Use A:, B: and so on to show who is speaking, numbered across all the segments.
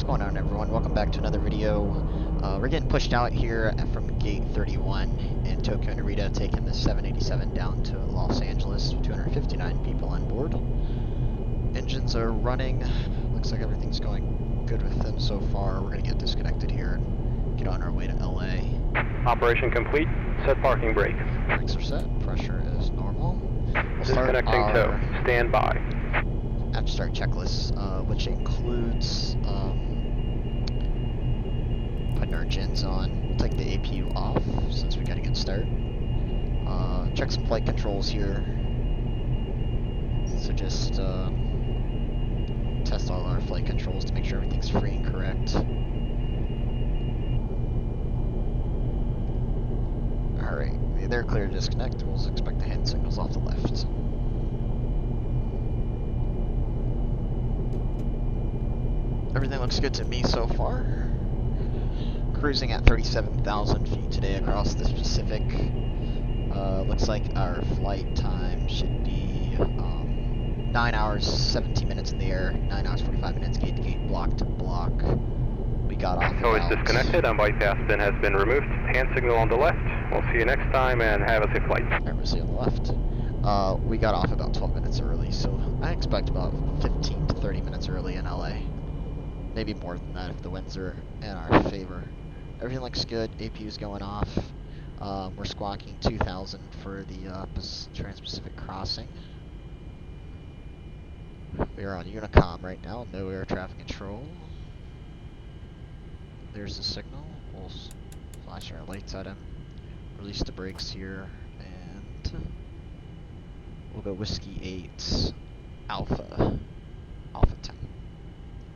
A: What's going on, everyone? Welcome back to another video. We're getting pushed out here from gate 31 in Tokyo Narita, taking the 787 down to Los Angeles. 259 people on board. Engines are running. Looks like everything's going good with them so far. We're going to get disconnected here and get on our way to LA.
B: Operation complete. Set parking brake.
A: Brakes are set. Pressure is normal. We'll start
B: Disconnecting tow. Stand by.
A: Have to start checklists, which includes putting our gens on. We'll take the APU off since we got a good start. Check some flight controls here. So just test all our flight controls to make sure everything's free and correct. Alright, they're clear to disconnect. We'll expect the hand signals off the left. Everything looks good to me so far. Cruising at 37,000 feet today across the Pacific. Looks like our flight time should be 9 hours 17 minutes in the air, 9 hours 45 minutes gate to gate, block to block. We got off
B: Tow is disconnected and bypass bin has been removed. Hand signal on the left. We'll see you next time and have a safe flight.
A: Alright, we'll see you on the left. We got off about 12 minutes early, so I expect about 15 to 30 minutes early in LA. Maybe more than that if the winds are in our favor. Everything looks good. APU's going off. We're squawking 2,000 for the Trans-Pacific crossing. We are on Unicom right now. No air traffic control. There's the signal. We'll flash our lights at him. Release the brakes here, and we'll go Whiskey 8 Alpha 10.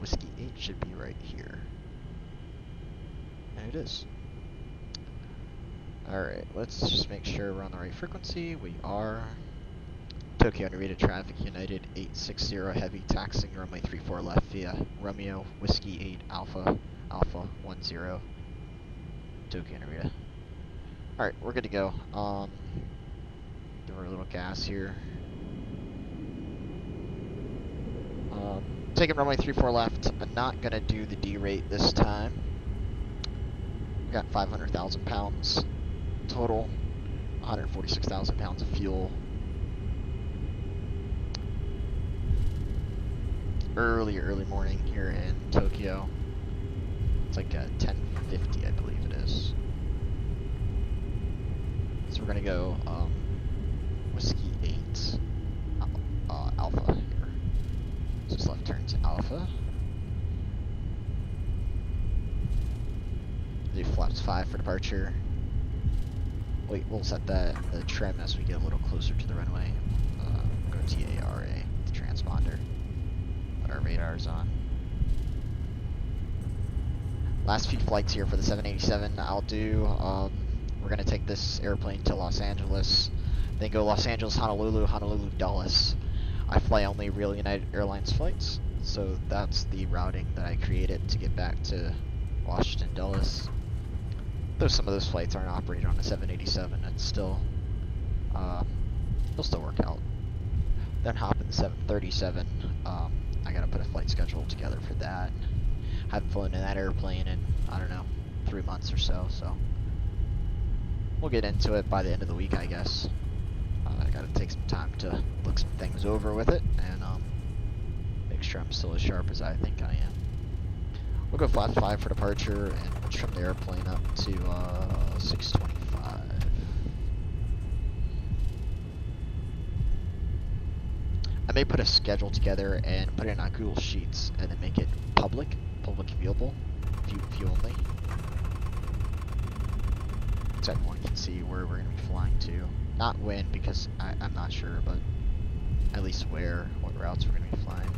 A: Whiskey 8 should be right here. And it is. Alright, let's just make sure we're on the right frequency. We are. Tokyo Narita Traffic United 860 Heavy, taxiing runway 34 left via Romeo Whiskey 8 Alpha 10 Tokyo Narita. Alright, we're good to go. Give her a little gas here. Taking runway 34 left. I'm not gonna do the D rate this time. We got 500,000 pounds total, 146,000 pounds of fuel. Early morning here in Tokyo. It's like 10:50, I believe it is. So we're gonna go Whiskey 8 Alpha here. So just left turn to Alpha. Do flaps 5 for departure. Wait, we'll set the trim as we get a little closer to the runway. Go TARA, the transponder. Put our radars on. Last few flights here for the 787 I'll do. We're going to take this airplane to Los Angeles. Then go Los Angeles, Honolulu, Honolulu, Dulles. I fly only real United Airlines flights, so that's the routing that I created to get back to Washington Dulles. Though some of those flights aren't operated on a 787, it's still, it'll still work out. Then hop in the 737. I gotta put a flight schedule together for that. Haven't flown in that airplane in, I don't know, 3 months or so, so we'll get into it by the end of the week, I guess. I gotta take some time to look some things over with it and make sure I'm still as sharp as I think I am. We'll go flaps 5 for departure and we'll trim the airplane up to 625. I may put a schedule together and put it on Google Sheets and then make it public viewable, view only. So everyone can see where we're going to be flying to. Not when, because I'm not sure, but at least what routes we're going to be flying.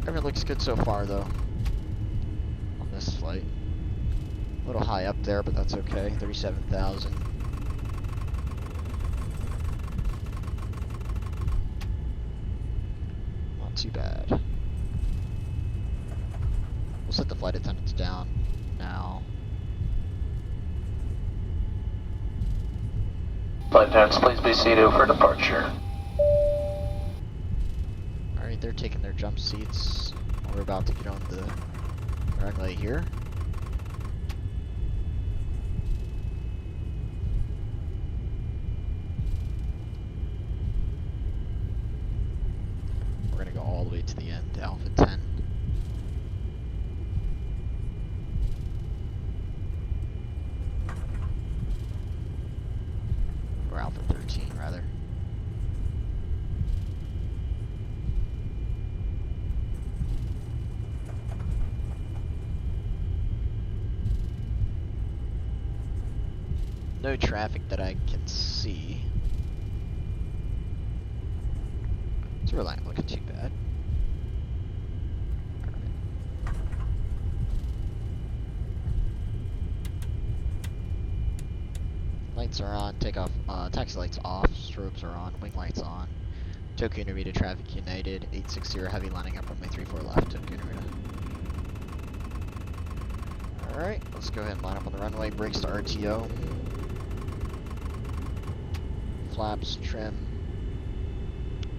A: Everything looks good so far, though, on this flight. A little high up there, but that's okay. 37,000. Not too bad. We'll set the flight attendants down now.
C: Flight attendants, please be seated for departure.
A: Alright, Alright, they're taking their jump seats. We're about to get on the runway here. We're gonna go all the way to the end, Alpha 10. Or Alpha 13, rather. No traffic that I can see. It's really not looking too bad. Alright. Lights are on, takeoff, taxi lights off, strobes are on, wing lights on. Tokyo Narita Traffic United, 860 heavy lining up runway 34 left, Tokyo Narita. Alright, let's go ahead and line up on the runway, brakes to RTO. Flaps, trim.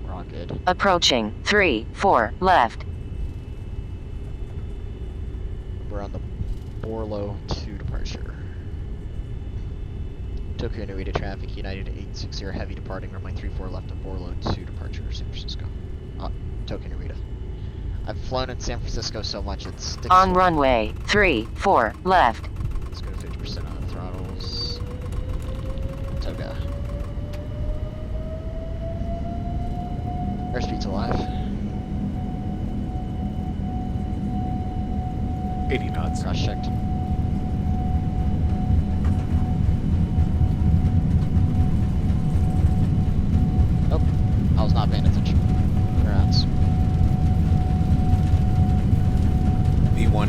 A: We're all good.
C: Approaching 3-4 left.
A: We're on the Borlo 2 departure. Tokyo Narita Traffic United 860 heavy departing runway 34 left of Borlo 2 departure San Francisco. Tokyo Narita. I've flown in San Francisco so much it sticks.
C: On runway 34 left.
A: Let's go to 50% on the throttles. Toga. Airspeed's alive.
D: 80 knots.
A: Cross checked. Oh, I was not paying attention. Turnarounds.
D: V1.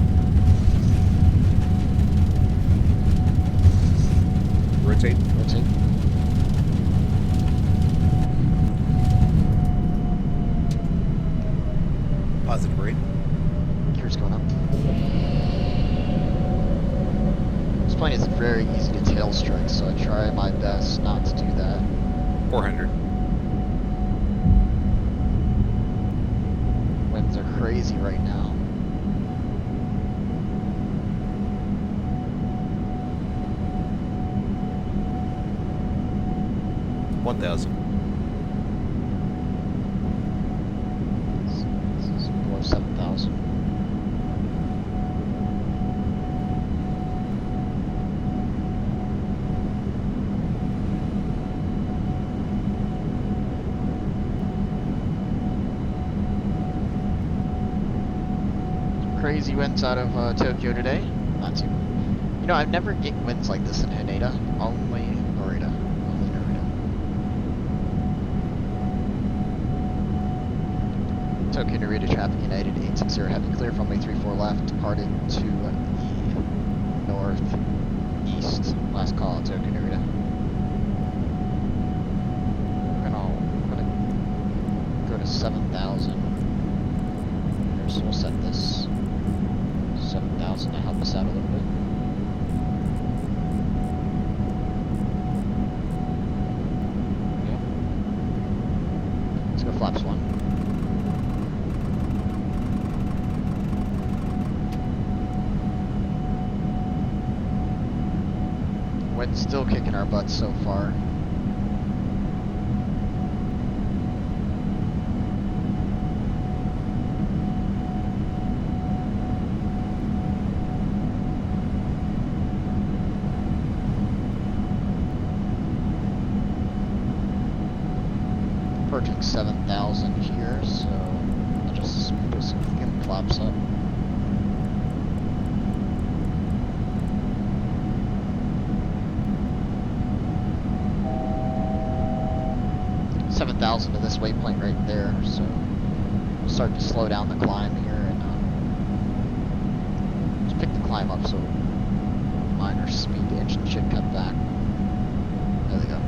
D: Rotate.
A: Rotate.
D: Positive rate.
A: Gears going up. This plane is very easy to tail strike, so I try my best not to do that.
D: 400.
A: Winds are crazy right now.
D: One thousand.
A: This is below 7,000. Crazy winds out of Tokyo today. Not too. You know, I've never get winds like this in Haneda. Only Narita. Only Narita. Tokyo Narita Traffic United 860 heavy clear from runway 34 left. Departed to the northeast. Last call, Tokyo Narita. We're gonna go to 7,000. So we'll set this 7,000 to help us out a little bit. Yeah. Let's go flaps 1. Wind's still kicking our butts so far. Approaching 7,000 here, so I'll just put some flaps up. $7,000 to this waypoint right there, so we'll start to slow down the climb here and just pick the climb up so minor speed engine should cut back. There we go.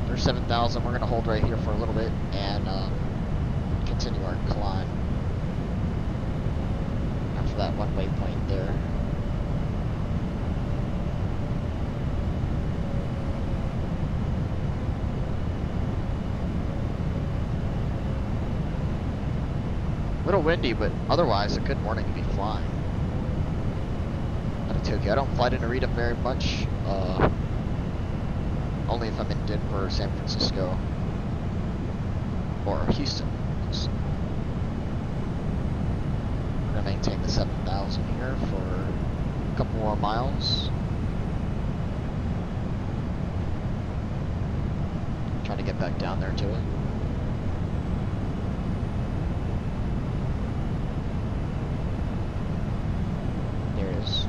A: There's 7,000. We're going to hold right here for a little bit and continue our climb after that one waypoint there. little windy, but otherwise a good morning to be flying. Out of Tokyo. I don't fly to Narita very much. Only if I'm in Denver or San Francisco. Or Houston. So we're going to maintain the 7,000 here for a couple more miles. Trying to get back down there to it. There it is.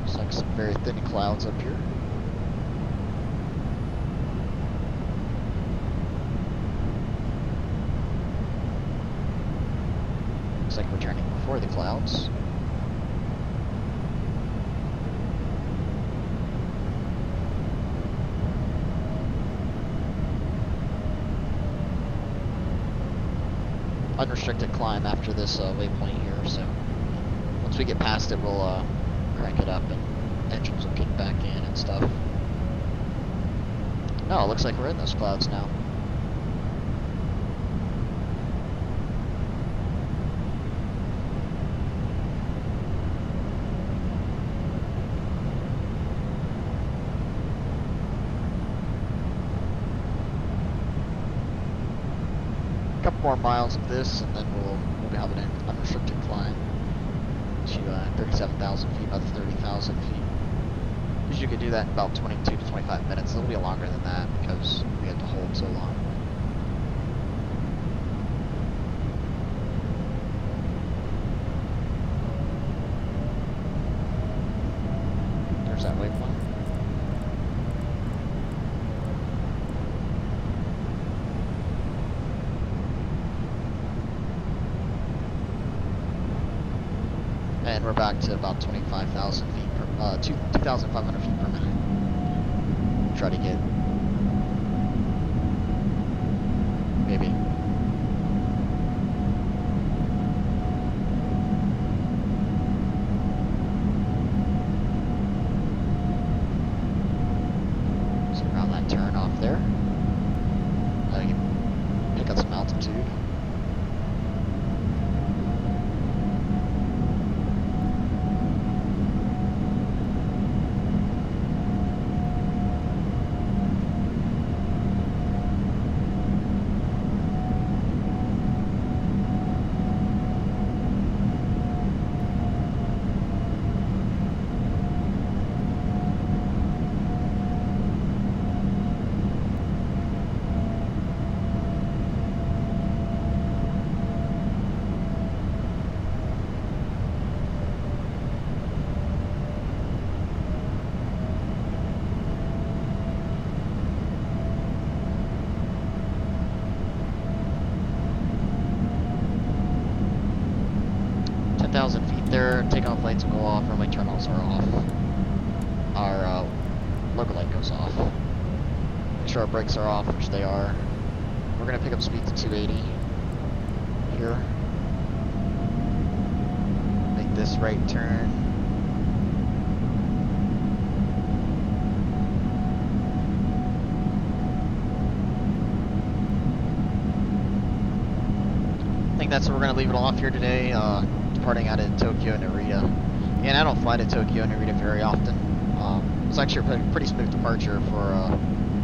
A: Looks like some very thin clouds up here. Looks like we're turning before the clouds. Unrestricted climb after this waypoint here, so once we get past it, we'll crank it up and engines will kick back in and stuff. No, it looks like we're in those clouds now. Couple more miles of this, and then we'll be having an unrestricted climb to 37,000 feet, another 30,000 feet. Usually you could do that in about 22 to 25 minutes. It'll be longer than that because we have to hold so long. There's that waypoint. And we're back to about 25,000 feet per, 2,500 feet per minute. Try to get maybe. So around that turn off there. You can pick up some altitude. Feet there, takeoff lights will go off, runway terminals are off. Our local light goes off. Make sure our brakes are off, which they are. We're going to pick up speed to 280 here. Make this right turn. I think that's where we're going to leave it off here today. Departing out of Tokyo, Narita. And I don't fly to Tokyo, Narita very often. It's actually a pretty smooth departure for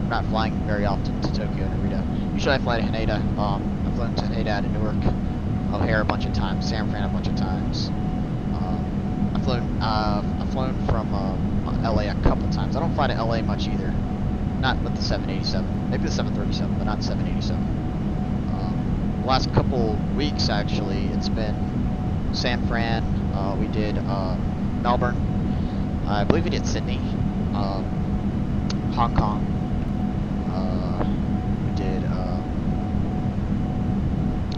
A: not flying very often to Tokyo, Narita. Usually I fly to Haneda. I've flown to Haneda out of Newark, O'Hare a bunch of times, San Fran a bunch of times. I've flown from LA a couple times. I don't fly to LA much either. Not with the 787. Maybe the 737, but not 787. The last couple weeks, actually, it's been San Fran, we did Melbourne, I believe we did Sydney, Hong Kong,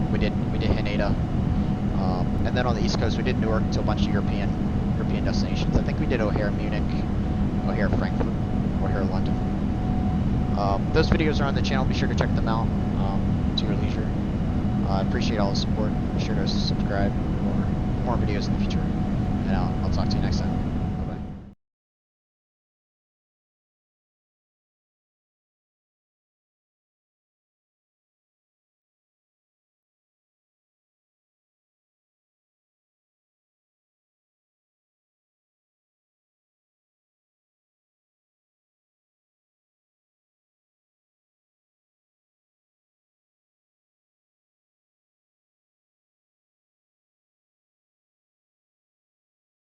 A: we did Haneda, and then on the East Coast we did Newark to a bunch of European destinations. I think we did O'Hare Munich, O'Hare Frankfurt, O'Hare London. Those videos are on the channel. Be sure to check them out to your leisure. I appreciate all the support. Be sure to subscribe for more videos in the future. And I'll talk to you next time.